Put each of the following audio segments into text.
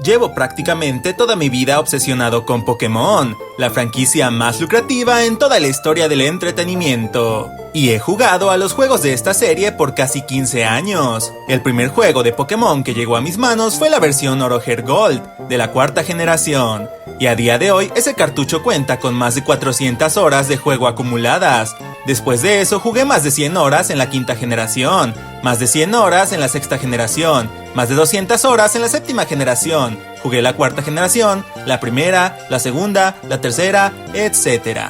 Llevo prácticamente toda mi vida obsesionado con Pokémon, la franquicia más lucrativa en toda la historia del entretenimiento. Y he jugado a los juegos de esta serie por casi 15 años. El primer juego de Pokémon que llegó a mis manos fue la versión Oro Heart Gold, de la cuarta generación. Y a día de hoy ese cartucho cuenta con más de 400 horas de juego acumuladas. Después de eso jugué más de 100 horas en la quinta generación, más de 100 horas en la sexta generación, más de 200 horas en la séptima generación. Jugué la cuarta generación, la primera, la segunda, la tercera, etc.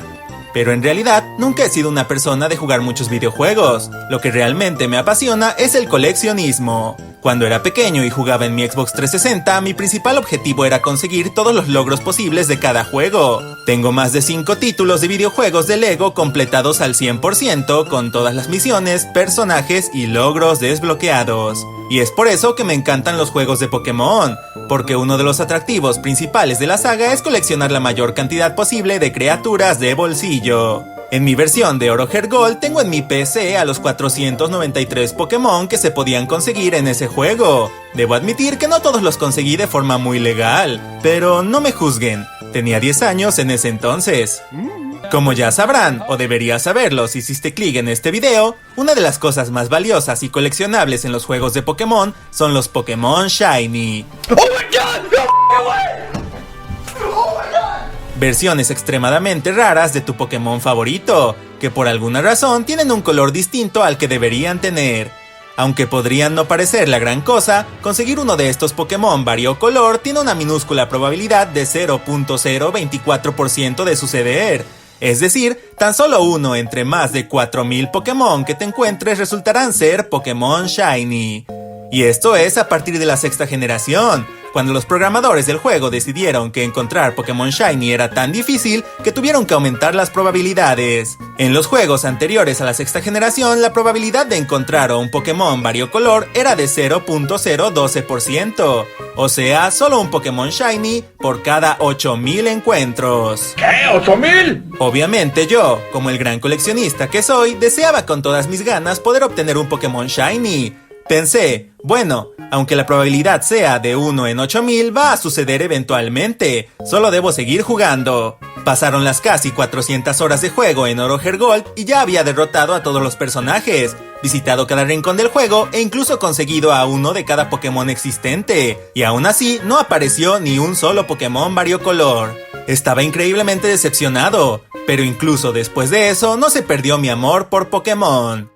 Pero en realidad nunca he sido una persona de jugar muchos videojuegos. Lo que realmente me apasiona es el coleccionismo. Cuando era pequeño y jugaba en mi Xbox 360, mi principal objetivo era conseguir todos los logros posibles de cada juego. Tengo más de 5 títulos de videojuegos de Lego completados al 100% con todas las misiones, personajes y logros desbloqueados. Y es por eso que me encantan los juegos de Pokémon, porque uno de los atractivos principales de la saga es coleccionar la mayor cantidad posible de criaturas de bolsillo. En mi versión de Oro Heart Gold tengo en mi PC a los 493 Pokémon que se podían conseguir en ese juego. Debo admitir que no todos los conseguí de forma muy legal, pero no me juzguen, tenía 10 años en ese entonces. Como ya sabrán, o deberías saberlo si hiciste clic en este video, una de las cosas más valiosas y coleccionables en los juegos de Pokémon son los Pokémon Shiny. ¡Oh my God! Versiones extremadamente raras de tu Pokémon favorito, que por alguna razón tienen un color distinto al que deberían tener. Aunque podrían no parecer la gran cosa, conseguir uno de estos Pokémon variocolor tiene una minúscula probabilidad de 0.024% de suceder. Es decir, tan solo uno entre más de 4000 Pokémon que te encuentres resultarán ser Pokémon Shiny. Y esto es a partir de la sexta generación, cuando los programadores del juego decidieron que encontrar Pokémon Shiny era tan difícil que tuvieron que aumentar las probabilidades. En los juegos anteriores a la sexta generación, la probabilidad de encontrar a un Pokémon variocolor era de 0.012%, o sea, solo un Pokémon Shiny por cada 8000 encuentros. ¿Qué? ¿8000? Obviamente yo, como el gran coleccionista que soy, deseaba con todas mis ganas poder obtener un Pokémon Shiny. Pensé, bueno, aunque la probabilidad sea de 1 en 8000, va a suceder eventualmente, solo debo seguir jugando. Pasaron las casi 400 horas de juego en Oro Heart Gold y ya había derrotado a todos los personajes, visitado cada rincón del juego e incluso conseguido a uno de cada Pokémon existente, y aún así no apareció ni un solo Pokémon variocolor. Estaba increíblemente decepcionado, pero incluso después de eso no se perdió mi amor por Pokémon.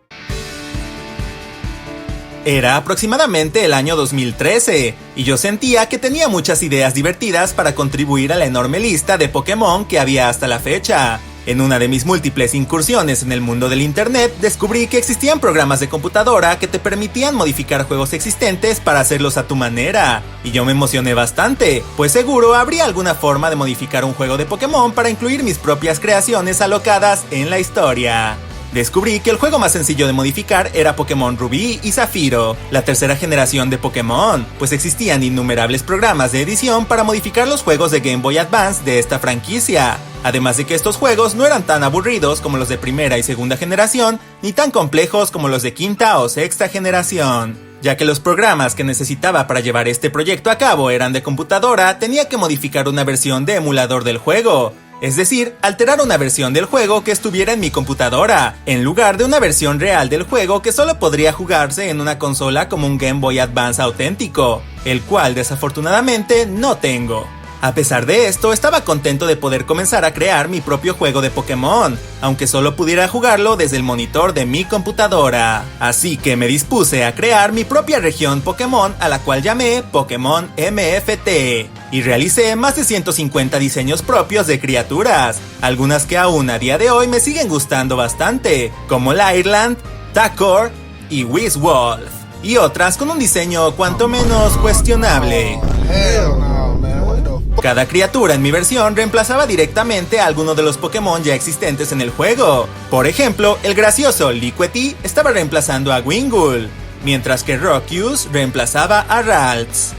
Era aproximadamente el año 2013, y yo sentía que tenía muchas ideas divertidas para contribuir a la enorme lista de Pokémon que había hasta la fecha. En una de mis múltiples incursiones en el mundo del internet, descubrí que existían programas de computadora que te permitían modificar juegos existentes para hacerlos a tu manera, y yo me emocioné bastante, pues seguro habría alguna forma de modificar un juego de Pokémon para incluir mis propias creaciones alocadas en la historia. Descubrí que el juego más sencillo de modificar era Pokémon Rubí y Zafiro, la tercera generación de Pokémon, pues existían innumerables programas de edición para modificar los juegos de Game Boy Advance de esta franquicia. Además de que estos juegos no eran tan aburridos como los de primera y segunda generación, ni tan complejos como los de quinta o sexta generación. Ya que los programas que necesitaba para llevar este proyecto a cabo eran de computadora, tenía que modificar una versión de emulador del juego. Es decir, alterar una versión del juego que estuviera en mi computadora, en lugar de una versión real del juego que solo podría jugarse en una consola como un Game Boy Advance auténtico, el cual desafortunadamente no tengo. A pesar de esto, estaba contento de poder comenzar a crear mi propio juego de Pokémon, aunque solo pudiera jugarlo desde el monitor de mi computadora. Así que me dispuse a crear mi propia región Pokémon, a la cual llamé Pokémon MFT, y realicé más de 150 diseños propios de criaturas, algunas que aún a día de hoy me siguen gustando bastante, como Lairdland, Takor y Wizwolf, y otras con un diseño cuanto menos cuestionable. Cada criatura en mi versión reemplazaba directamente a alguno de los Pokémon ya existentes en el juego. Por ejemplo, el gracioso Liquiety estaba reemplazando a Wingull, mientras que Rockius reemplazaba a Ralts.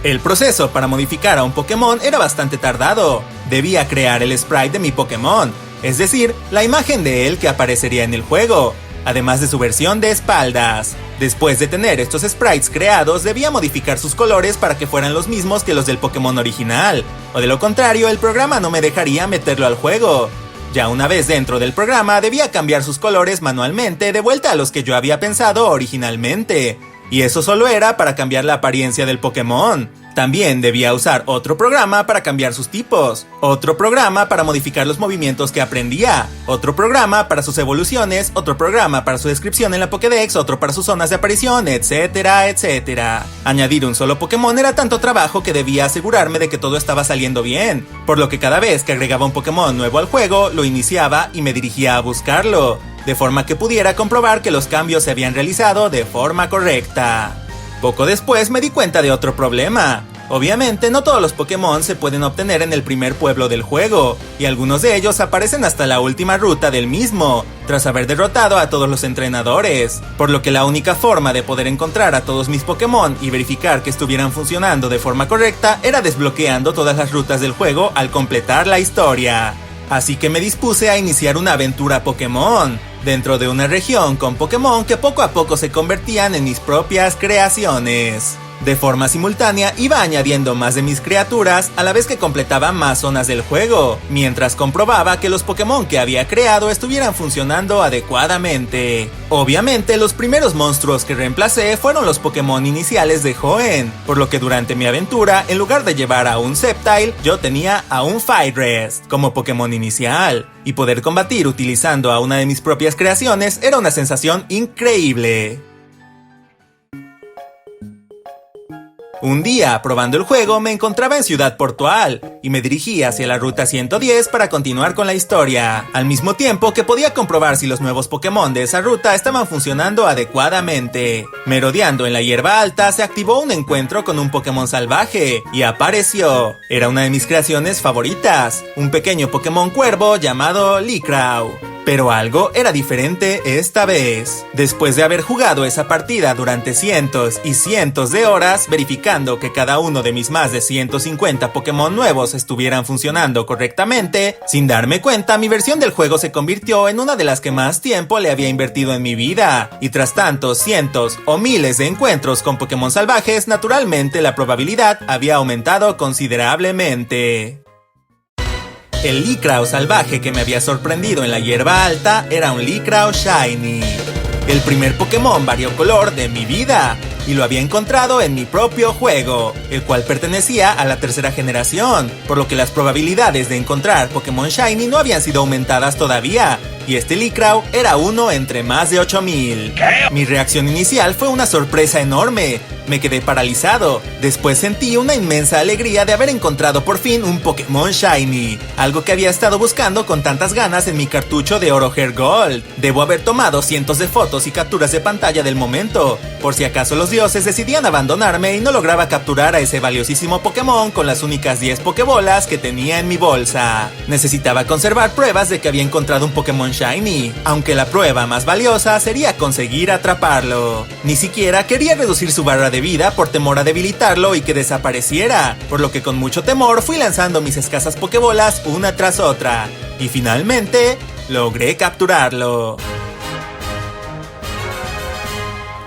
El proceso para modificar a un Pokémon era bastante tardado. Debía crear el sprite de mi Pokémon, es decir, la imagen de él que aparecería en el juego. además de su versión de espaldas. Después de tener estos sprites creados, debía modificar sus colores para que fueran los mismos que los del Pokémon original, o de lo contrario, el programa no me dejaría meterlo al juego. Ya una vez dentro del programa, debía cambiar sus colores manualmente de vuelta a los que yo había pensado originalmente. Y eso solo era para cambiar la apariencia del Pokémon. También debía usar otro programa para cambiar sus tipos, otro programa para modificar los movimientos que aprendía, otro programa para sus evoluciones, otro programa para su descripción en la Pokédex, otro para sus zonas de aparición, etcétera, etcétera. Añadir un solo Pokémon era tanto trabajo que debía asegurarme de que todo estaba saliendo bien, por lo que cada vez que agregaba un Pokémon nuevo al juego, lo iniciaba y me dirigía a buscarlo, de forma que pudiera comprobar que los cambios se habían realizado de forma correcta. Poco después me di cuenta de otro problema. Obviamente no todos los Pokémon se pueden obtener en el primer pueblo del juego, y algunos de ellos aparecen hasta la última ruta del mismo, tras haber derrotado a todos los entrenadores, por lo que la única forma de poder encontrar a todos mis Pokémon y verificar que estuvieran funcionando de forma correcta era desbloqueando todas las rutas del juego al completar la historia. Así que me dispuse a iniciar una aventura Pokémon, dentro de una región con Pokémon que poco a poco se convertían en mis propias creaciones. De forma simultánea iba añadiendo más de mis criaturas a la vez que completaba más zonas del juego, mientras comprobaba que los Pokémon que había creado estuvieran funcionando adecuadamente. Obviamente los primeros monstruos que reemplacé fueron los Pokémon iniciales de Hoenn, por lo que durante mi aventura, en lugar de llevar a un Sceptile, yo tenía a un Firest como Pokémon inicial, y poder combatir utilizando a una de mis propias creaciones era una sensación increíble. Un día, probando el juego, me encontraba en Ciudad Portual y me dirigí hacia la ruta 110 para continuar con la historia, al mismo tiempo que podía comprobar si los nuevos Pokémon de esa ruta estaban funcionando adecuadamente. Merodeando en la hierba alta, se activó un encuentro con un Pokémon salvaje y apareció. Era una de mis creaciones favoritas, un pequeño Pokémon cuervo llamado Licrau. Pero algo era diferente esta vez. Después de haber jugado esa partida durante cientos y cientos de horas, verificando que cada uno de mis más de 150 Pokémon nuevos estuvieran funcionando correctamente, sin darme cuenta, mi versión del juego se convirtió en una de las que más tiempo le había invertido en mi vida. Y tras tantos cientos o miles de encuentros con Pokémon salvajes, naturalmente la probabilidad había aumentado considerablemente. El Licrau salvaje que me había sorprendido en la hierba alta era un Licrau Shiny, el primer Pokémon variocolor de mi vida, y lo había encontrado en mi propio juego, el cual pertenecía a la tercera generación, por lo que las probabilidades de encontrar Pokémon Shiny no habían sido aumentadas todavía, y este Licrau era uno entre más de 8000. Mi reacción inicial fue una sorpresa enorme. Me quedé paralizado. Después sentí una inmensa alegría de haber encontrado por fin un Pokémon Shiny, algo que había estado buscando con tantas ganas en mi cartucho de Oro Hair Gold. Debo haber tomado cientos de fotos y capturas de pantalla del momento, por si acaso los dioses decidían abandonarme y no lograba capturar a ese valiosísimo Pokémon con las únicas 10 Pokébolas que tenía en mi bolsa. Necesitaba conservar pruebas de que había encontrado un Pokémon Shiny, aunque la prueba más valiosa sería conseguir atraparlo. Ni siquiera quería reducir su barra de vida por temor a debilitarlo y que desapareciera, por lo que con mucho temor fui lanzando mis escasas Pokébolas una tras otra, y finalmente logré capturarlo.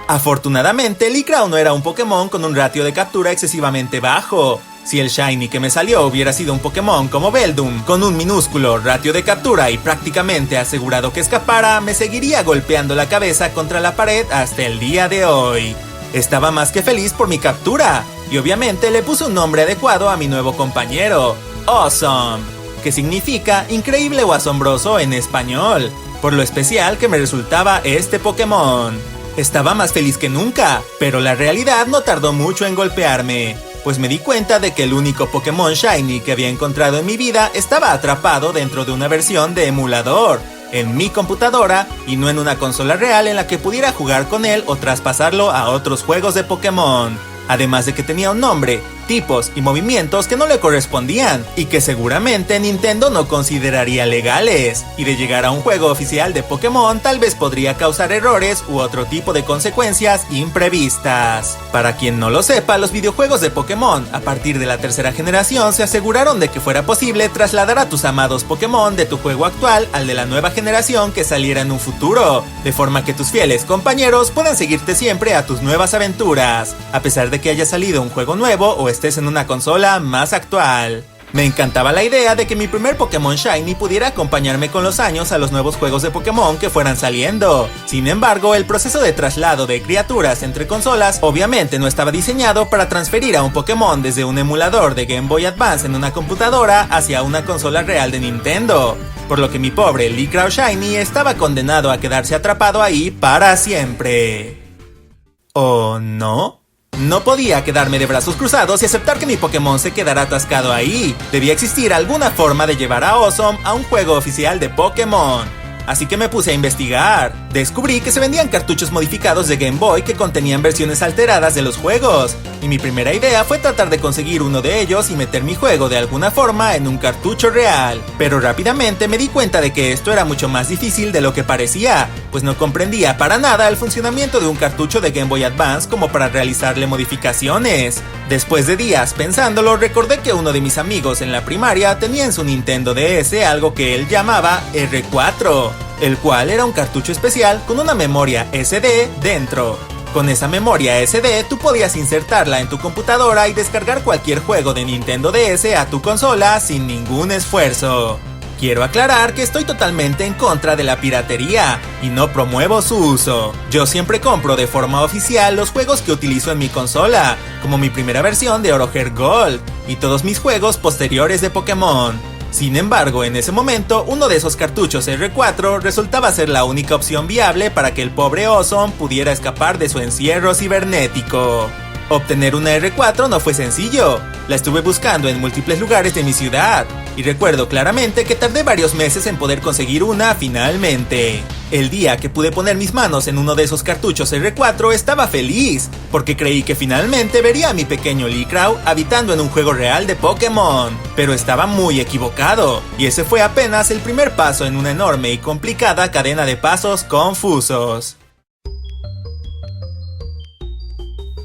Afortunadamente, Licrau no era un Pokémon con un ratio de captura excesivamente bajo. Si el Shiny que me salió hubiera sido un Pokémon como Beldum, con un minúsculo ratio de captura y prácticamente asegurado que escapara, me seguiría golpeando la cabeza contra la pared hasta el día de hoy. Estaba más que feliz por mi captura, y obviamente le puse un nombre adecuado a mi nuevo compañero, Awesome, que significa increíble o asombroso en español, por lo especial que me resultaba este Pokémon. Estaba más feliz que nunca, pero la realidad no tardó mucho en golpearme, pues me di cuenta de que el único Pokémon Shiny que había encontrado en mi vida estaba atrapado dentro de una versión de emulador, en mi computadora y no en una consola real en la que pudiera jugar con él o traspasarlo a otros juegos de Pokémon. Además de que tenía un nombre tipos y movimientos que no le correspondían y que seguramente Nintendo no consideraría legales, y de llegar a un juego oficial de Pokémon tal vez podría causar errores u otro tipo de consecuencias imprevistas. Para quien no lo sepa, los videojuegos de Pokémon a partir de la tercera generación se aseguraron de que fuera posible trasladar a tus amados Pokémon de tu juego actual al de la nueva generación que saliera en un futuro, de forma que tus fieles compañeros puedan seguirte siempre a tus nuevas aventuras, a pesar de que haya salido un juego nuevo o estés en una consola más actual. Me encantaba la idea de que mi primer Pokémon Shiny pudiera acompañarme con los años a los nuevos juegos de Pokémon que fueran saliendo. Sin embargo, el proceso de traslado de criaturas entre consolas obviamente no estaba diseñado para transferir a un Pokémon desde un emulador de Game Boy Advance en una computadora hacia una consola real de Nintendo, por lo que mi pobre Lee-Crow Shiny estaba condenado a quedarse atrapado ahí para siempre. ¿O no? No podía quedarme de brazos cruzados y aceptar que mi Pokémon se quedara atascado ahí. Debía existir alguna forma de llevar a Awesome a un juego oficial de Pokémon. Así que me puse a investigar. Descubrí que se vendían cartuchos modificados de Game Boy que contenían versiones alteradas de los juegos, y mi primera idea fue tratar de conseguir uno de ellos y meter mi juego de alguna forma en un cartucho real. Pero rápidamente me di cuenta de que esto era mucho más difícil de lo que parecía, pues no comprendía para nada el funcionamiento de un cartucho de Game Boy Advance como para realizarle modificaciones. Después de días pensándolo, recordé que uno de mis amigos en la primaria tenía en su Nintendo DS algo que él llamaba R4, el cual era un cartucho especial con una memoria SD dentro. Con esa memoria SD tú podías insertarla en tu computadora y descargar cualquier juego de Nintendo DS a tu consola sin ningún esfuerzo. Quiero aclarar que estoy totalmente en contra de la piratería y no promuevo su uso. Yo siempre compro de forma oficial los juegos que utilizo en mi consola, como mi primera versión de Oro Heart Gold y todos mis juegos posteriores de Pokémon. Sin embargo, en ese momento, uno de esos cartuchos R4 resultaba ser la única opción viable para que el pobre Awesome pudiera escapar de su encierro cibernético. Obtener una R4 no fue sencillo, la estuve buscando en múltiples lugares de mi ciudad, y recuerdo claramente que tardé varios meses en poder conseguir una finalmente. El día que pude poner mis manos en uno de esos cartuchos R4 estaba feliz, porque creí que finalmente vería a mi pequeño Lee-Crow habitando en un juego real de Pokémon, pero estaba muy equivocado, y ese fue apenas el primer paso en una enorme y complicada cadena de pasos confusos.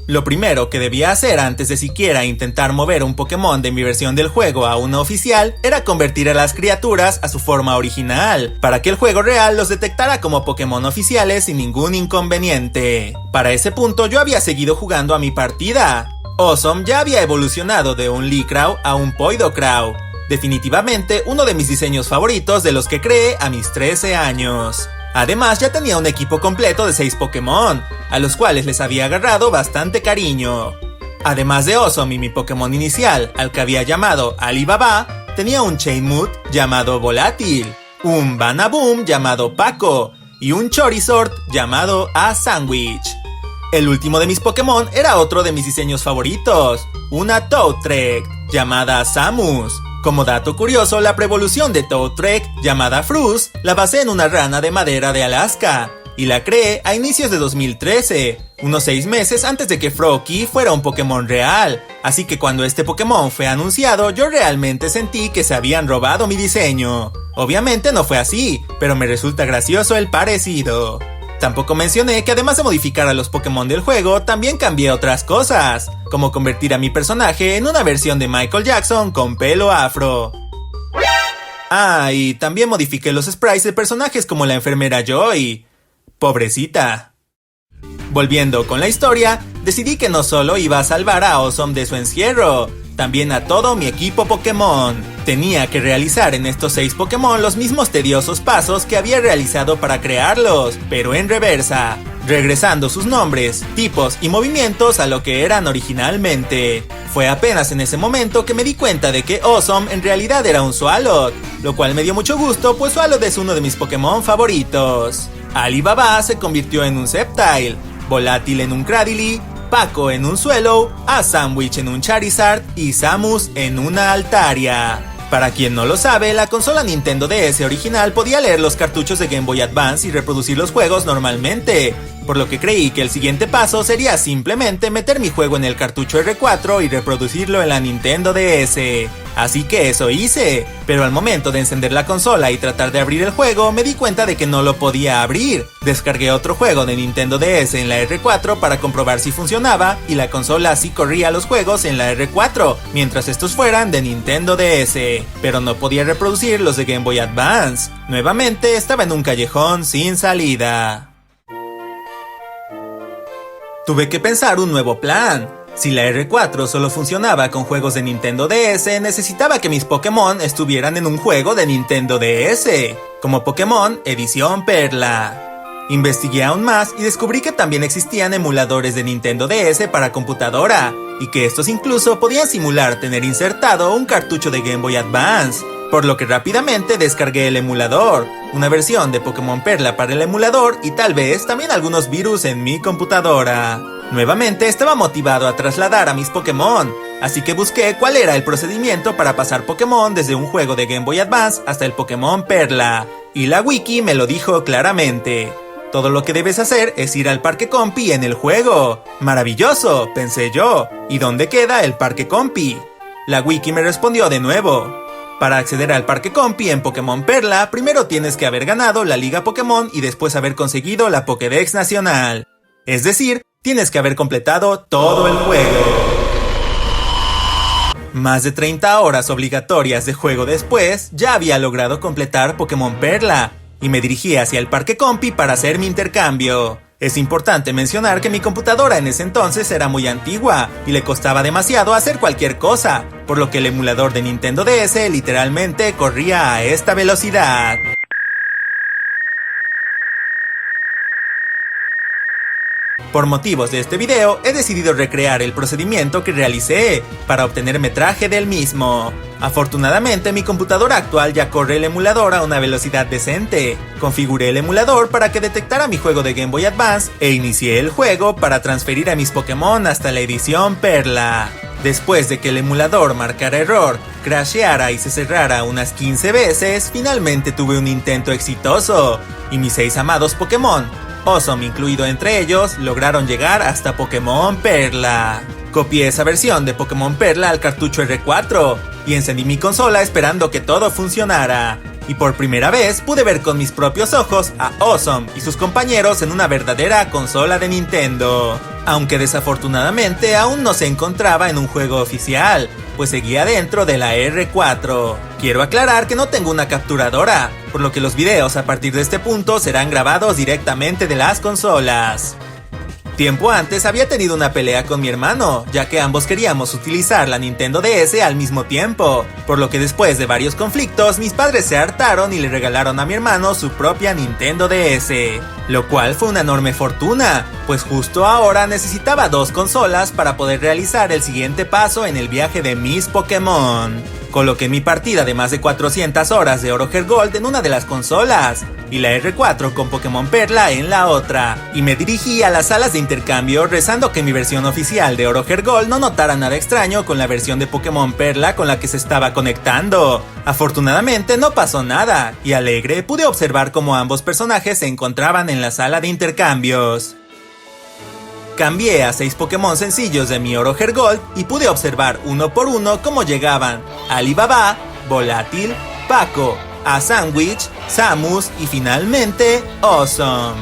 Lo primero que debía hacer antes de siquiera intentar mover un Pokémon de mi versión del juego a una oficial era convertir a las criaturas a su forma original, para que el juego real los detectara como Pokémon oficiales sin ningún inconveniente. Para ese punto yo había seguido jugando a mi partida. Awesome ya había evolucionado de un Lee-Crow a un Poidocrow, definitivamente uno de mis diseños favoritos de los que creé a mis 13 años. Además, ya tenía un equipo completo de 6 Pokémon, a los cuales les había agarrado bastante cariño. Además de Awesome y mi Pokémon inicial, al que había llamado Alibaba, tenía un Chainmute llamado Volátil, un Banaboom llamado Paco y un Chorizord llamado A-Sandwich. El último de mis Pokémon era otro de mis diseños favoritos, una Toadtrek llamada Samus. Como dato curioso, la preevolución de Toadtrek, llamada Fruz, la basé en una rana de madera de Alaska, y la creé a inicios de 2013, unos 6 meses antes de que Froakie fuera un Pokémon real, así que cuando este Pokémon fue anunciado, yo realmente sentí que se habían robado mi diseño. Obviamente no fue así, pero me resulta gracioso el parecido. Tampoco mencioné que además de modificar a los Pokémon del juego, también cambié otras cosas, como convertir a mi personaje en una versión de Michael Jackson con pelo afro. Ah, y también modifiqué los sprites de personajes como la enfermera Joy. Pobrecita. Volviendo con la historia, decidí que no solo iba a salvar a Awesome de su encierro, también a todo mi equipo Pokémon. Tenía que realizar en estos 6 Pokémon los mismos tediosos pasos que había realizado para crearlos, pero en reversa, regresando sus nombres, tipos y movimientos a lo que eran originalmente. Fue apenas en ese momento que me di cuenta de que Awesome en realidad era un Swalot, lo cual me dio mucho gusto, pues Swalot es uno de mis Pokémon favoritos. Alibaba se convirtió en un Sceptile, Volátil en un Cradily, Paco en un Swellow, A-Sandwich en un Charizard y Samus en una Altaria. Para quien no lo sabe, la consola Nintendo DS original podía leer los cartuchos de Game Boy Advance y reproducir los juegos normalmente, por lo que creí que el siguiente paso sería simplemente meter mi juego en el cartucho R4 y reproducirlo en la Nintendo DS. Así que eso hice, pero al momento de encender la consola y tratar de abrir el juego me di cuenta de que no lo podía abrir. Descargué otro juego de Nintendo DS en la R4 para comprobar si funcionaba y la consola sí corría los juegos en la R4, mientras estos fueran de Nintendo DS, pero no podía reproducir los de Game Boy Advance. Nuevamente estaba en un callejón sin salida. Tuve que pensar un nuevo plan. Si la R4 solo funcionaba con juegos de Nintendo DS, necesitaba que mis Pokémon estuvieran en un juego de Nintendo DS, como Pokémon Edición Perla. Investigué aún más y descubrí que también existían emuladores de Nintendo DS para computadora, y que estos incluso podían simular tener insertado un cartucho de Game Boy Advance, por lo que rápidamente descargué el emulador, una versión de Pokémon Perla para el emulador y tal vez también algunos virus en mi computadora. Nuevamente estaba motivado a trasladar a mis Pokémon, así que busqué cuál era el procedimiento para pasar Pokémon desde un juego de Game Boy Advance hasta el Pokémon Perla, y la wiki me lo dijo claramente. Todo lo que debes hacer es ir al Parque Compi en el juego. ¡Maravilloso!, pensé yo. ¿Y dónde queda el Parque Compi? La wiki me respondió de nuevo. Para acceder al Parque Compi en Pokémon Perla, primero tienes que haber ganado la Liga Pokémon y después haber conseguido la Pokédex Nacional. Es decir, tienes que haber completado todo el juego. Más de 30 horas obligatorias de juego después, ya había logrado completar Pokémon Perla, y me dirigí hacia el Parque Compi para hacer mi intercambio. Es importante mencionar que mi computadora en ese entonces era muy antigua, y le costaba demasiado hacer cualquier cosa, por lo que el emulador de Nintendo DS literalmente corría a esta velocidad. Por motivos de este video, he decidido recrear el procedimiento que realicé para obtener metraje del mismo. Afortunadamente, mi computadora actual ya corre el emulador a una velocidad decente. Configuré el emulador para que detectara mi juego de Game Boy Advance e inicié el juego para transferir a mis Pokémon hasta la edición Perla. Después de que el emulador marcara error, crasheara y se cerrara unas 15 veces, finalmente tuve un intento exitoso, y mis 6 amados Pokémon, Awesome incluido entre ellos, lograron llegar hasta Pokémon Perla. Copié esa versión de Pokémon Perla al cartucho R4 y encendí mi consola esperando que todo funcionara. Y por primera vez pude ver con mis propios ojos a Awesome y sus compañeros en una verdadera consola de Nintendo. Aunque desafortunadamente aún no se encontraba en un juego oficial, pues seguía dentro de la R4. Quiero aclarar que no tengo una capturadora, por lo que los videos a partir de este punto serán grabados directamente de las consolas. Tiempo antes había tenido una pelea con mi hermano, ya que ambos queríamos utilizar la Nintendo DS al mismo tiempo, por lo que después de varios conflictos mis padres se hartaron y le regalaron a mi hermano su propia Nintendo DS, lo cual fue una enorme fortuna, pues justo ahora necesitaba 2 consolas para poder realizar el siguiente paso en el viaje de mis Pokémon. Coloqué mi partida de más de 400 horas de Oro Gold en una de las consolas, y la R4 con Pokémon Perla en la otra, y me dirigí a las salas de intercambio rezando que mi versión oficial de Oro Gold no notara nada extraño con la versión de Pokémon Perla con la que se estaba conectando. Afortunadamente no pasó nada, y alegre pude observar cómo ambos personajes se encontraban en la sala de intercambios. Cambié a 6 Pokémon sencillos de mi Oro Gold y pude observar uno por uno cómo llegaban Alibaba, Volátil, Paco, a Sandwich, Samus y finalmente Awesome.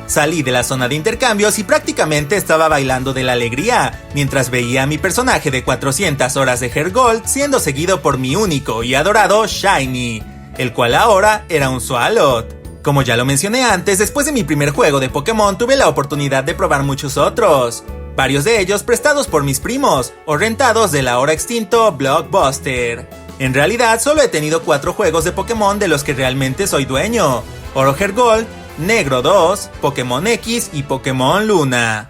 Salí de la zona de intercambios y prácticamente estaba bailando de la alegría, mientras veía a mi personaje de 400 horas de Gold siendo seguido por mi único y adorado Shiny, el cual ahora era un Swalot. Como ya lo mencioné antes, después de mi primer juego de Pokémon tuve la oportunidad de probar muchos otros, varios de ellos prestados por mis primos o rentados del ahora extinto Blockbuster. En realidad solo he tenido 4 juegos de Pokémon de los que realmente soy dueño: Oro Gold, Negro 2, Pokémon X y Pokémon Luna.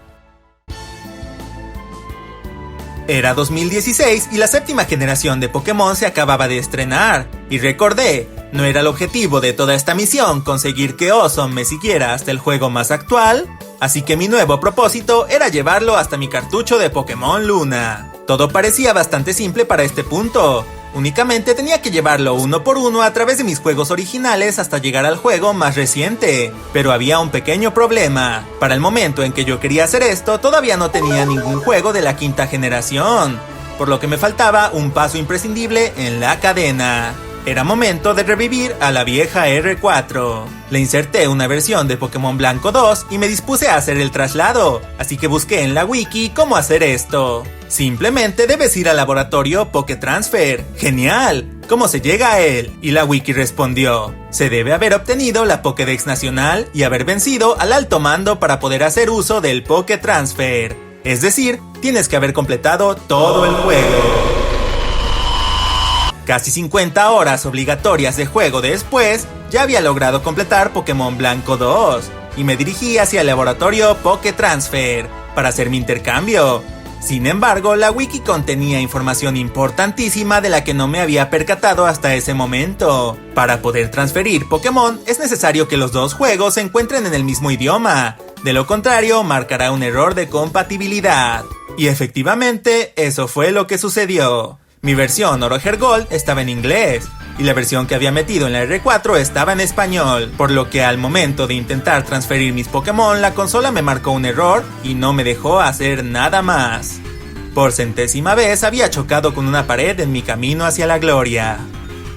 Era 2016 y la 7ª generación de Pokémon se acababa de estrenar, y recordé, ¿no era el objetivo de toda esta misión conseguir que Awesome me siguiera hasta el juego más actual? Así que mi nuevo propósito era llevarlo hasta mi cartucho de Pokémon Luna. Todo parecía bastante simple para este punto. Únicamente tenía que llevarlo uno por uno a través de mis juegos originales hasta llegar al juego más reciente. Pero había un pequeño problema. Para el momento en que yo quería hacer esto, todavía no tenía ningún juego de la quinta generación, por lo que me faltaba un paso imprescindible en la cadena. Era momento de revivir a la vieja R4. Le inserté una versión de Pokémon Blanco 2 y me dispuse a hacer el traslado, así que busqué en la wiki cómo hacer esto. Simplemente debes ir al laboratorio Pokétransfer. ¡Genial! ¿Cómo se llega a él? Y la wiki respondió: se debe haber obtenido la Pokédex nacional y haber vencido al alto mando para poder hacer uso del Pokétransfer. Es decir, tienes que haber completado todo el juego. Casi 50 horas obligatorias de juego después, ya había logrado completar Pokémon Blanco 2 y me dirigí hacia el laboratorio Pokétransfer para hacer mi intercambio. Sin embargo, la wiki contenía información importantísima de la que no me había percatado hasta ese momento. Para poder transferir Pokémon, es necesario que los dos juegos se encuentren en el mismo idioma. De lo contrario, marcará un error de compatibilidad. Y efectivamente, eso fue lo que sucedió. Mi versión Oroger Gold estaba en inglés, y la versión que había metido en la R4 estaba en español, por lo que al momento de intentar transferir mis Pokémon, la consola me marcó un error y no me dejó hacer nada más. Por centésima vez había chocado con una pared en mi camino hacia la gloria.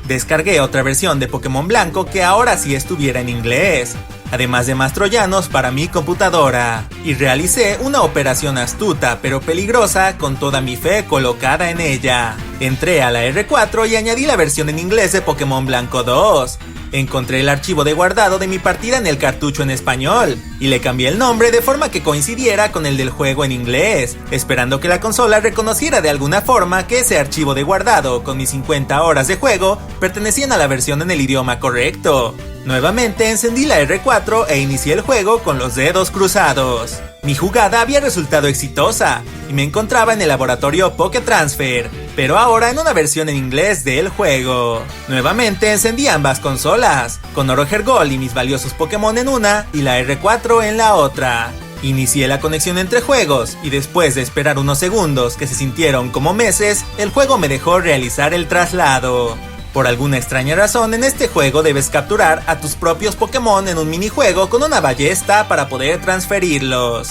Descargué otra versión de Pokémon Blanco que ahora sí estuviera en inglés, además de más troyanos para mi computadora, y realicé una operación astuta pero peligrosa con toda mi fe colocada en ella. Entré a la R4 y añadí la versión en inglés de Pokémon Blanco 2. Encontré el archivo de guardado de mi partida en el cartucho en español, y le cambié el nombre de forma que coincidiera con el del juego en inglés, esperando que la consola reconociera de alguna forma que ese archivo de guardado con mis 50 horas de juego pertenecían a la versión en el idioma correcto. Nuevamente encendí la R4 e inicié el juego con los dedos cruzados. Mi jugada había resultado exitosa y me encontraba en el laboratorio Pokétransfer, pero ahora en una versión en inglés del juego. Nuevamente encendí ambas consolas, con Oroger Gold y mis valiosos Pokémon en una y la R4 en la otra. Inicié la conexión entre juegos y después de esperar unos segundos que se sintieron como meses, el juego me dejó realizar el traslado. Por alguna extraña razón, en este juego debes capturar a tus propios Pokémon en un minijuego con una ballesta para poder transferirlos.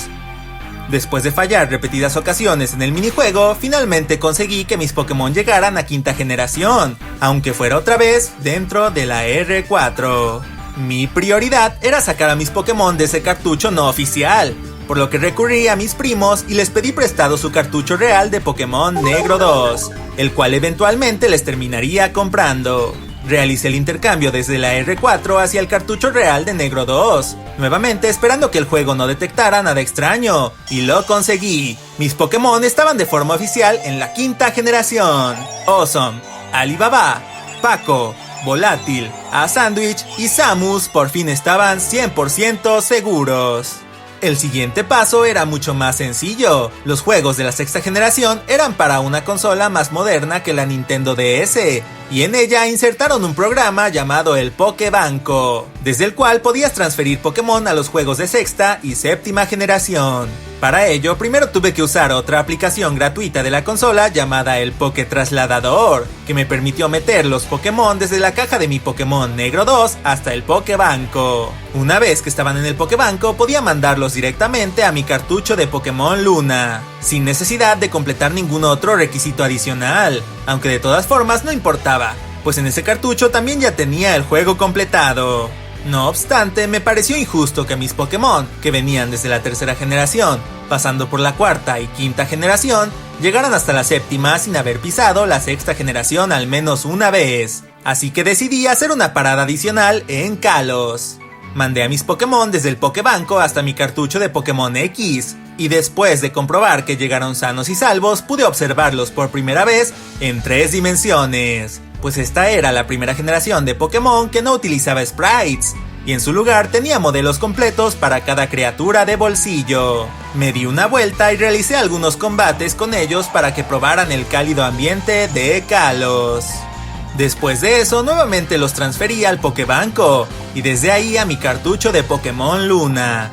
Después de fallar repetidas ocasiones en el minijuego, finalmente conseguí que mis Pokémon llegaran a quinta generación, aunque fuera otra vez dentro de la R4. Mi prioridad era sacar a mis Pokémon de ese cartucho no oficial, por lo que recurrí a mis primos y les pedí prestado su cartucho real de Pokémon Negro 2, el cual eventualmente les terminaría comprando. Realicé el intercambio desde la R4 hacia el cartucho real de Negro 2, nuevamente esperando que el juego no detectara nada extraño, y lo conseguí. Mis Pokémon estaban de forma oficial en la quinta generación. Awesome, Alibaba, Paco, Volátil, A Sandwich y Samus por fin estaban 100% seguros. El siguiente paso era mucho más sencillo. Los juegos de la sexta generación eran para una consola más moderna que la Nintendo DS, y en ella insertaron un programa llamado el Pokébanco, desde el cual podías transferir Pokémon a los juegos de sexta y séptima generación. Para ello, primero tuve que usar otra aplicación gratuita de la consola llamada el Pokétrasladador, que me permitió meter los Pokémon desde la caja de mi Pokémon Negro 2 hasta el Pokébanco. Una vez que estaban en el Pokébanco, podía mandarlos directamente a mi cartucho de Pokémon Luna, sin necesidad de completar ningún otro requisito adicional, aunque de todas formas no importaba, pues en ese cartucho también ya tenía el juego completado. No obstante, me pareció injusto que mis Pokémon, que venían desde la tercera generación, pasando por la cuarta y quinta generación, llegaran hasta la séptima sin haber pisado la sexta generación al menos una vez. Así que decidí hacer una parada adicional en Kalos. Mandé a mis Pokémon desde el Pokébanco hasta mi cartucho de Pokémon X, y después de comprobar que llegaron sanos y salvos, pude observarlos por primera vez en 3 dimensiones. Pues esta era la primera generación de Pokémon que no utilizaba sprites, y en su lugar tenía modelos completos para cada criatura de bolsillo. Me di una vuelta y realicé algunos combates con ellos para que probaran el cálido ambiente de Kalos. Después de eso, nuevamente los transferí al Pokébanco, y desde ahí a mi cartucho de Pokémon Luna.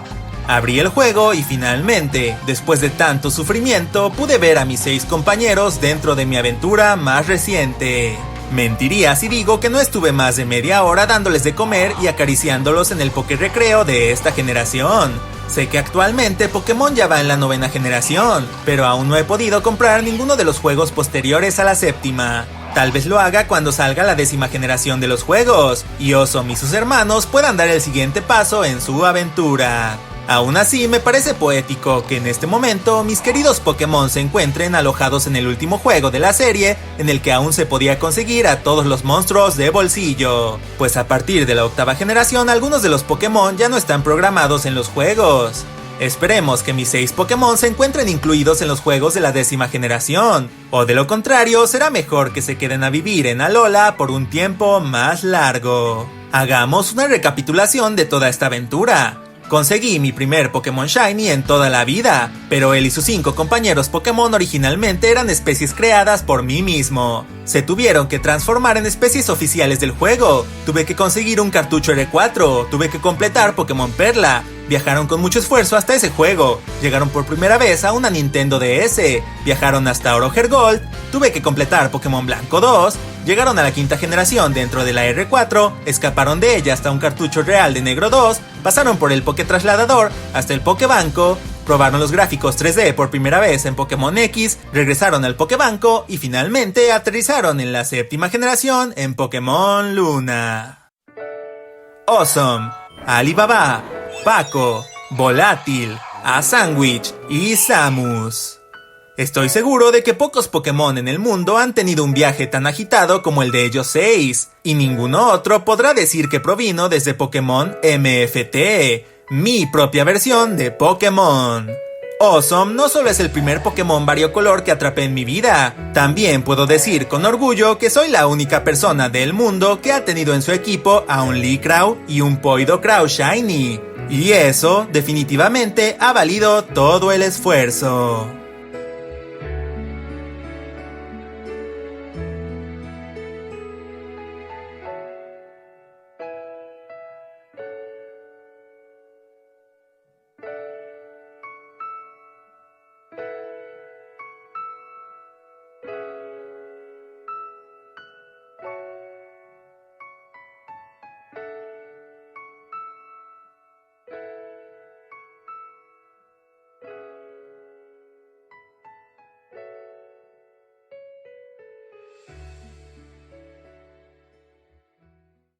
Abrí el juego y finalmente, después de tanto sufrimiento, pude ver a mis 6 compañeros dentro de mi aventura más reciente. Mentiría si digo que no estuve más de media hora dándoles de comer y acariciándolos en el Pokérecreo de esta generación. Sé que actualmente Pokémon ya va en la 9ª generación, pero aún no he podido comprar ninguno de los juegos posteriores a la 7ª. Tal vez lo haga cuando salga la 10ª generación de los juegos, y Osom y sus hermanos puedan dar el siguiente paso en su aventura. Aún así, me parece poético que en este momento mis queridos Pokémon se encuentren alojados en el último juego de la serie, en el que aún se podía conseguir a todos los monstruos de bolsillo. Pues a partir de la 8ª generación, algunos de los Pokémon ya no están programados en los juegos. Esperemos que mis 6 Pokémon se encuentren incluidos en los juegos de la 10ª generación, o de lo contrario, será mejor que se queden a vivir en Alola por un tiempo más largo. Hagamos una recapitulación de toda esta aventura. Conseguí mi primer Pokémon Shiny en toda la vida, pero él y sus 5 compañeros Pokémon originalmente eran especies creadas por mí mismo. Se tuvieron que transformar en especies oficiales del juego, tuve que conseguir un cartucho R4, tuve que completar Pokémon Perla, viajaron con mucho esfuerzo hasta ese juego, llegaron por primera vez a una Nintendo DS, viajaron hasta Oroger Gold, tuve que completar Pokémon Blanco 2, llegaron a la 5ª generación dentro de la R4, escaparon de ella hasta un cartucho real de Negro 2, pasaron por el Pokétrasladador hasta el Pokébanco, probaron los gráficos 3D por primera vez en Pokémon X, regresaron al Pokébanco y finalmente aterrizaron en la 7ª generación en Pokémon Luna. Osom, Alibaba, Paco, Volátil, A-Sandwich y Samus. Estoy seguro de que pocos Pokémon en el mundo han tenido un viaje tan agitado como el de ellos 6, y ninguno otro podrá decir que provino desde Pokémon MFT, mi propia versión de Pokémon. Osom no solo es el primer Pokémon variocolor que atrapé en mi vida, también puedo decir con orgullo que soy la única persona del mundo que ha tenido en su equipo a un Lee-Crow y un Poidocrow Shiny. Y eso definitivamente ha valido todo el esfuerzo.